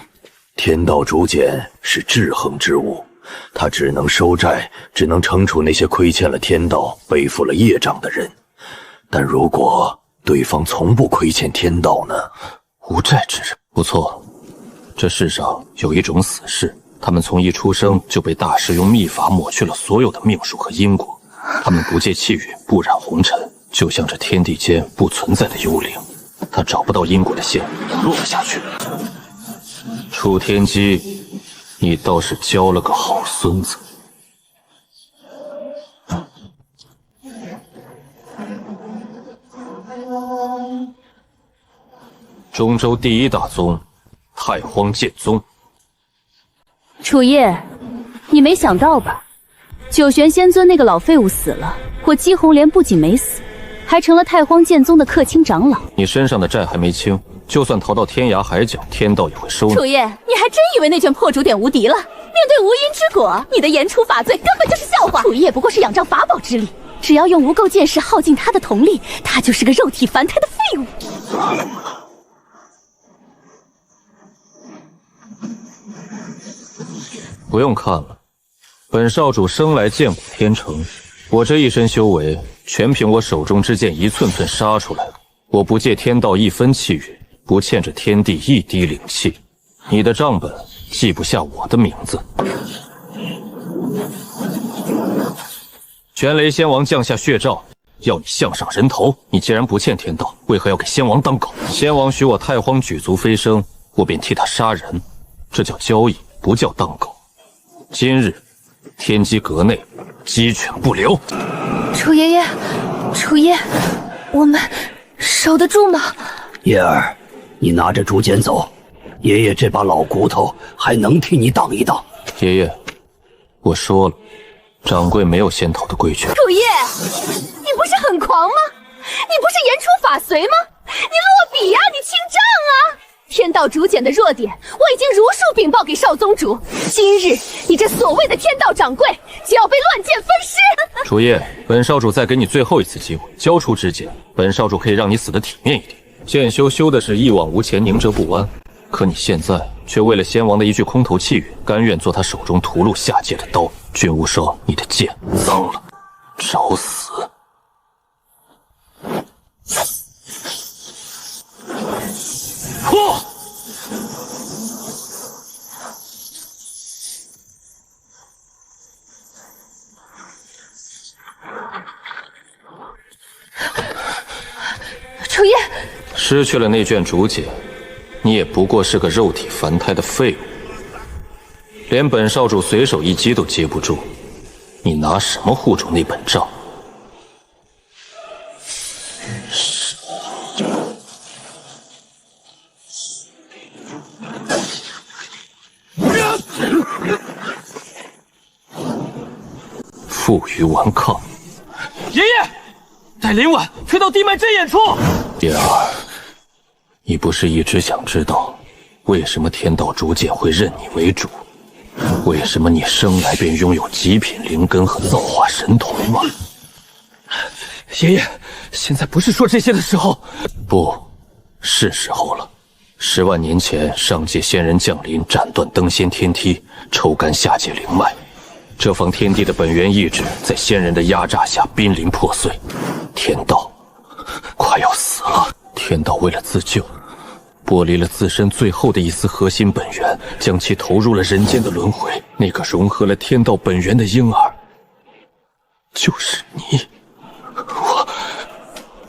天道竹简是制衡之物，它只能收债，只能惩处那些亏欠了天道、背负了业障的人。但如果对方从不亏欠天道呢？无债之人，不错。这世上有一种死士，他们从一出生就被大师用秘法抹去了所有的命数和因果，他们不借气运，不染红尘，就像这天地间不存在的幽灵。他找不到因果的线，落了下去。楚天机，你倒是交了个好孙子。中州第一大宗，太荒剑宗。楚夜，你没想到吧？九玄仙尊那个老废物死了，我姬红莲不仅没死，还成了太荒剑宗的客卿长老。你身上的债还没清，就算逃到天涯海角，天道也会收你。楚夜，你还真以为那卷破竹典无敌了？面对无因之果，你的言出法罪根本就是笑话。楚夜不过是仰仗法宝之力，只要用无垢剑士耗尽他的瞳力，他就是个肉体凡胎的废物。不用看了，本少主生来剑骨天成，我这一身修为全凭我手中之剑一寸寸杀出来的。我不借天道1分气运，不欠着天地1滴灵气，你的账本记不下我的名字。玄雷仙王降下血诏，要你项上人头。你既然不欠天道，为何要给仙王当狗？仙王许我太荒举足飞升，我便替他杀人，这叫交易，不叫当狗。今日天机阁内鸡犬不留。楚爷爷，楚爷，我们守得住吗？叶儿，你拿着竹简走，爷爷这把老骨头还能替你挡一挡。爷爷，我说了，掌柜没有先头的规矩。楚叶，你不是很狂吗？你不是言出法随吗？你落笔呀，你清账啊！天道竹简的弱点，我已经如数禀报给少宗主。今日你这所谓的天道掌柜就要被乱箭分尸。楚叶，本少主再给你最后一次机会，交出纸简，本少主可以让你死得体面一点。剑修修的是一往无前，宁折不弯，可你现在却为了先王的一句空头气语，甘愿做他手中屠戮下界的刀。君无双，你的剑脏了，找死！破！楚叶，失去了那卷竹简，你也不过是个肉体凡胎的废物，连本少主随手一击都接不住，你拿什么护住那本账？负隅顽抗。爷爷，带林婉飞到地脉针眼处。叶儿，你不是一直想知道为什么天道竹简会认你为主？为什么你生来便拥有极品灵根和造化神瞳吗？爷爷，现在不是说这些的时候。不，是时候了。10万年前，上界仙人降临，斩断登仙天梯，抽干下界灵脉。这方天地的本源意志，在仙人的压榨下濒临破碎。天道快要死了。天道为了自救，剥离了自身最后的一丝核心本源，将其投入了人间的轮回。那个融合了天道本源的婴儿，就是你。我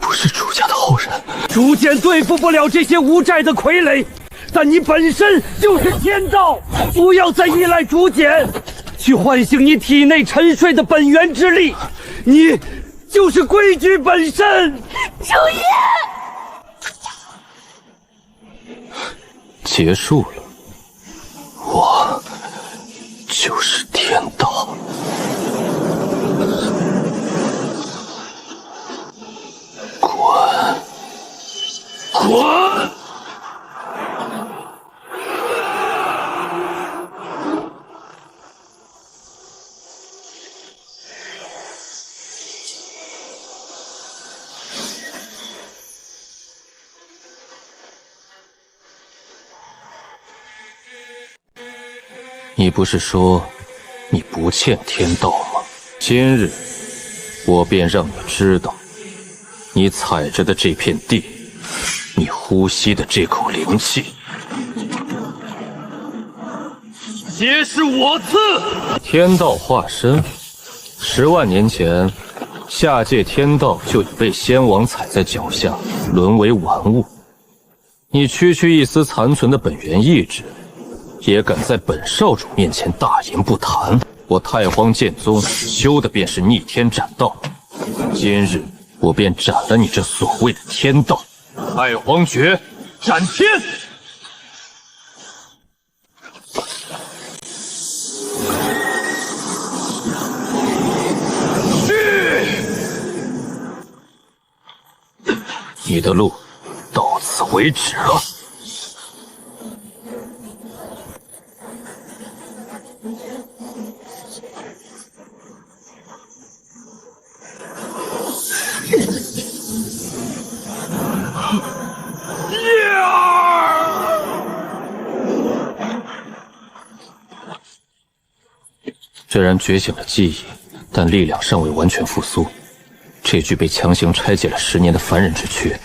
不是楚家的后人。竹简对付不了这些无债的傀儡，但你本身就是天道，不要再依赖竹简，去唤醒你体内沉睡的本源之力。你就是规矩本身。楚叶，结束了，我就是天道。滚！你不是说你不欠天道吗？今日我便让你知道，你踩着的这片地，你呼吸的这口灵气，皆是我赐。天道化身，10万年前，下界天道就已被仙王踩在脚下，沦为玩物。你区区一丝残存的本源意志，也敢在本少主面前大言不惭？我太荒剑宗修的便是逆天斩道，今日我便斩了你这所谓的天道。太荒诀，斩天！你的路到此为止了。虽然觉醒了记忆，但力量尚未完全复苏。这具被强行拆解了10年的凡人之躯，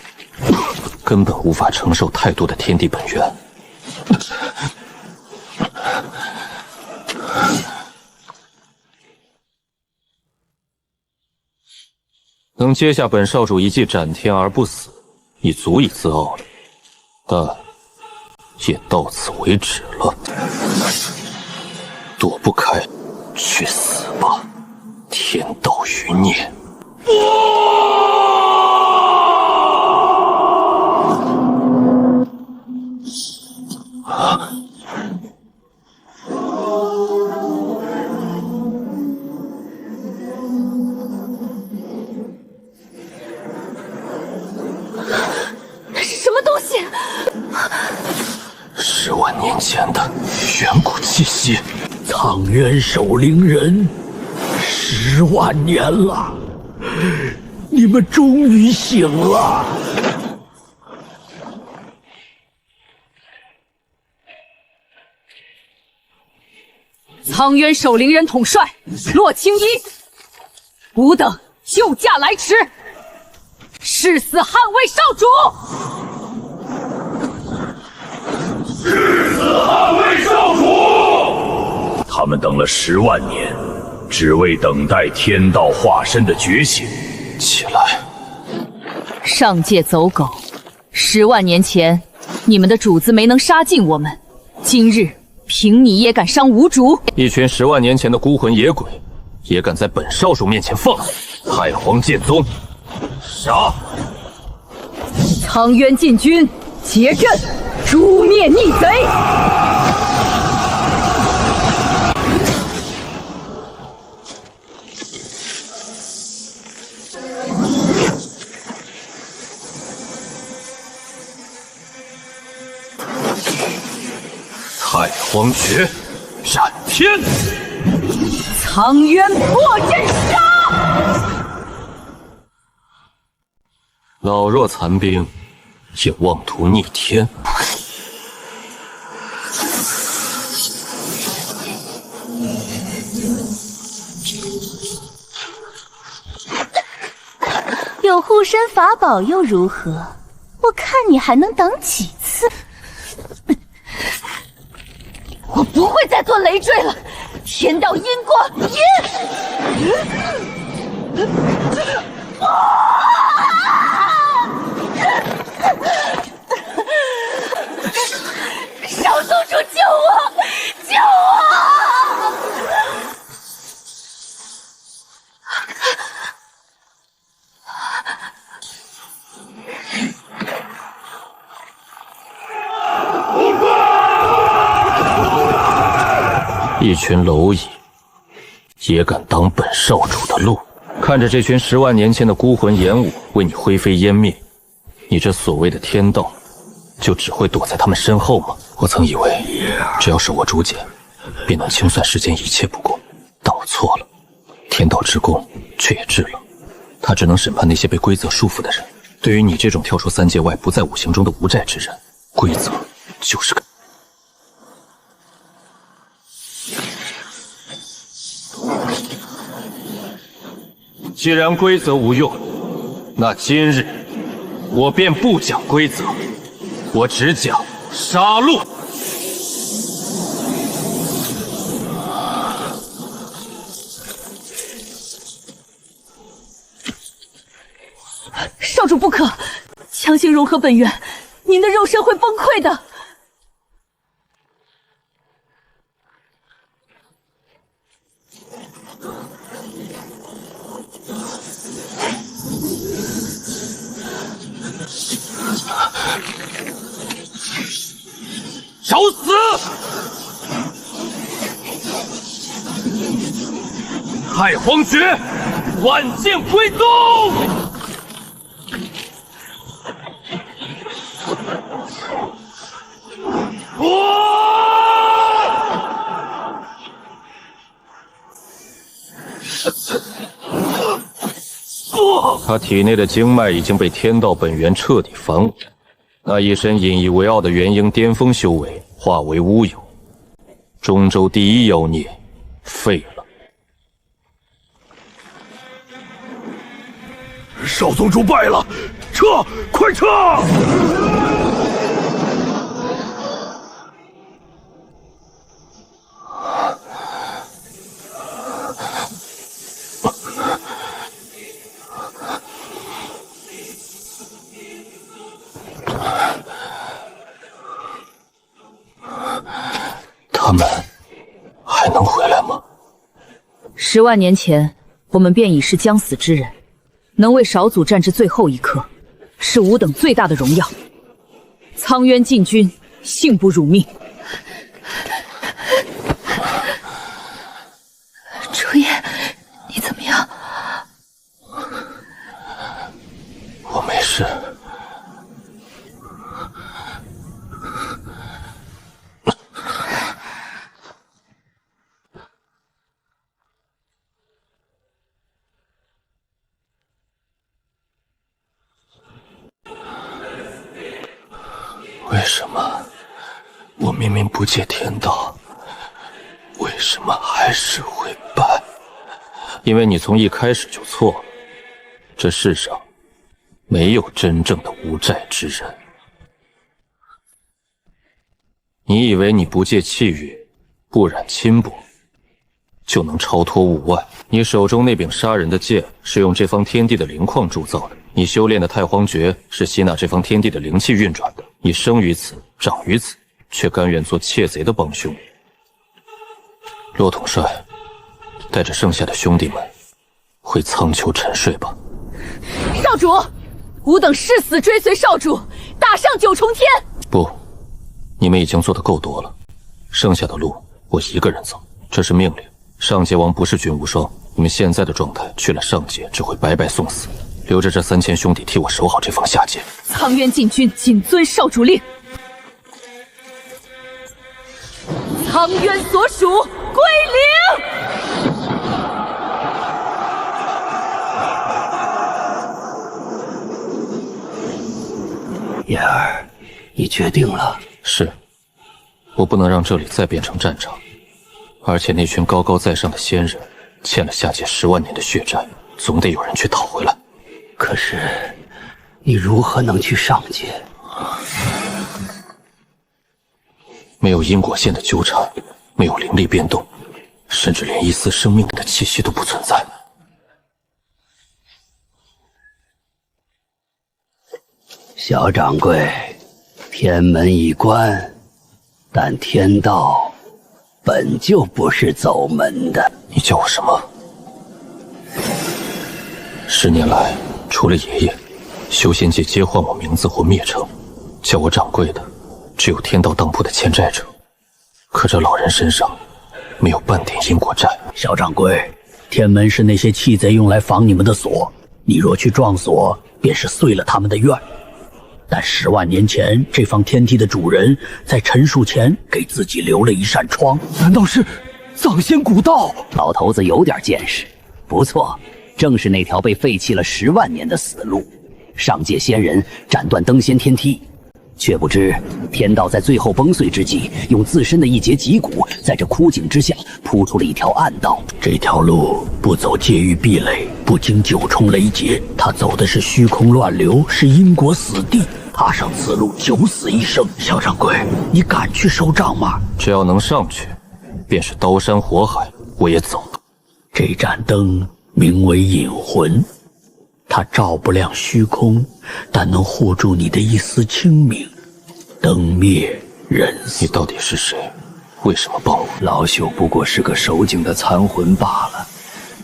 根本无法承受太多的天地本源。能接下本少主一记斩天而不死，已足以自傲了。但也到此为止了。躲不开，去死吧！天道余孽！啊！那是什么东西？10万年前的远古气息。苍渊守灵人，10万年了，你们终于醒了。苍渊守灵人统帅洛青衣，吾等救驾来迟，誓死捍卫少主。誓死捍卫少主！他们等了10万年，只为等待天道化身的觉醒。起来！上界走狗，10万年前你们的主子没能杀尽我们，今日凭你也敢伤吾主？一群10万年前的孤魂野鬼，也敢在本少主面前放肆！太皇剑宗，杀！苍渊禁军，结阵，诛灭逆贼！太皇诀，斩天！苍渊破阵杀！老弱残兵，也妄图逆天！有护身法宝又如何？我看你还能挡几次？我不会再做累赘了，天道因果因。少宗主救我！救我！一群蝼蚁，也敢挡本少主的路？看着这群10万年前的孤魂野武为你灰飞烟灭，你这所谓的天道，就只会躲在他们身后吗？我曾以为，只要手握竹简，便能清算世间一切不公，但我错了。天道之功却也至了，他只能审判那些被规则束缚的人。对于你这种跳出3界外、不在五行中的无债之人，规则就是个。既然规则无用，那今日我便不讲规则，我只讲杀戮。少主不可，强行融合本源，您的肉身会崩溃的。找死！太皇诀，万剑归宗！他体内的经脉已经被天道本源彻底反武，那一身引以为傲的元婴巅峰修为化为乌有，中州第1妖孽废了。少宗主败了，撤！快撤！他们还能回来吗？10万年前，我们便已是将死之人，能为少祖战至最后一刻，是吾等最大的荣耀。苍渊禁军，幸不辱命。楚夜，你怎么样？我没事。为什么我明明不借天道，为什么还是会败？因为你从一开始就错了。这世上没有真正的无债之人。你以为你不借气运，不染轻薄，就能超脱物外？你手中那柄杀人的剑是用这方天地的灵矿铸造的，你修炼的太荒诀是吸纳这方天地的灵气运转的。你生于此，长于此，却甘愿做窃贼的帮凶。骆统帅，带着剩下的兄弟们回苍丘沉睡吧。少主，吾等誓死追随少主，打上9重天。不，你们已经做得够多了，剩下的路我一个人走，这是命令。上界王不是君无双，你们现在的状态去了上界只会白白送死。留着这3000兄弟替我守好这方下界。苍渊禁军谨遵少主令。苍渊所属归零。叶儿，你决定了？是，我不能让这里再变成战场，而且那群高高在上的仙人欠了下界10万年的血债，总得有人去讨回来。可是，你如何能去上界？没有因果线的纠缠，没有灵力变动，甚至连一丝生命的气息都不存在。小掌柜，天门已关，但天道本就不是走门的。你叫我什么？10年来，除了爷爷，修仙界皆唤我名字或灭称，叫我掌柜的，只有天道当铺的欠债者。可这老人身上没有半点因果债。小掌柜，天门是那些弃贼用来防你们的锁，你若去撞锁，便是碎了他们的愿。但10万年前，这方天地的主人在陈述前给自己留了一扇窗。难道是藏仙古道？老头子有点见识，不错，正是那条被废弃了10万年的死路。上界仙人斩断登仙天梯，却不知天道在最后崩碎之际，用自身的一截脊骨，在这枯井之下铺出了一条暗道。这条路不走界域壁垒，不经9重雷劫，他走的是虚空乱流，是因果死地。踏上此路，九死一生。小掌柜，你敢去收账吗？只要能上去，便是刀山火海，我也走。这盏灯名为引魂，它照不亮虚空，但能护住你的一丝清明。灯灭人死。你到底是谁？为什么帮我？老朽不过是个守井的残魂罢了。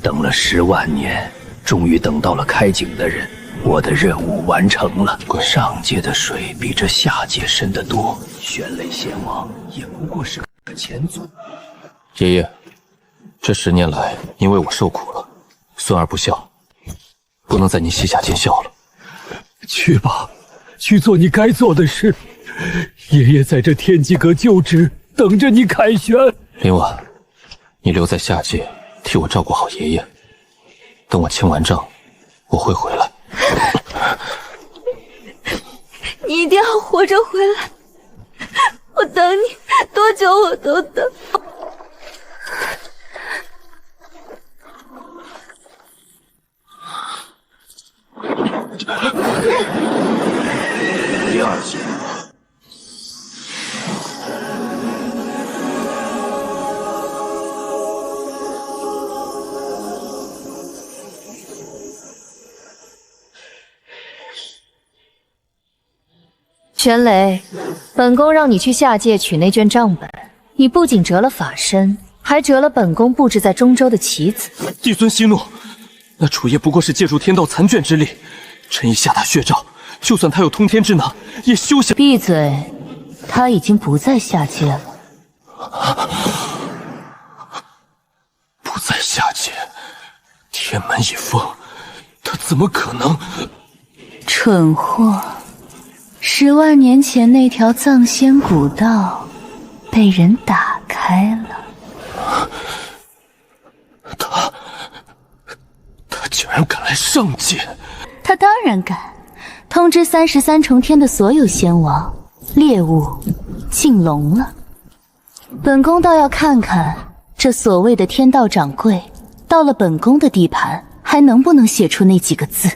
等了10万年，终于等到了开井的人。我的任务完成了。上界的水比这下界深得多，玄雷仙王也不过是个前祖。爷爷，这10年来您为我受苦了，孙儿不孝，不能在您膝下尽孝了。去吧，去做你该做的事。爷爷在这天机阁就职，等着你凯旋。林婉，你留在下界替我照顾好爷爷，等我清完账，我会回来。你一定要活着回来，我等你多久我都等。第2集。玄雷，本宫让你去下界取那卷账本，你不仅折了法身，还折了本宫布置在中州的棋子。帝孙息怒，那楚夜不过是借助天道残卷之力，臣已下达血诏，就算他有通天之能，也休想。闭嘴！他已经不在下界了。不在下界，天门已封，他怎么可能？蠢货！10万年前那条藏仙古道被人打开了。他竟然敢来上界！他当然敢！通知33重天的所有仙王，猎物进笼了。本宫倒要看看这所谓的天道掌柜，到了本宫的地盘，还能不能写出那几个字。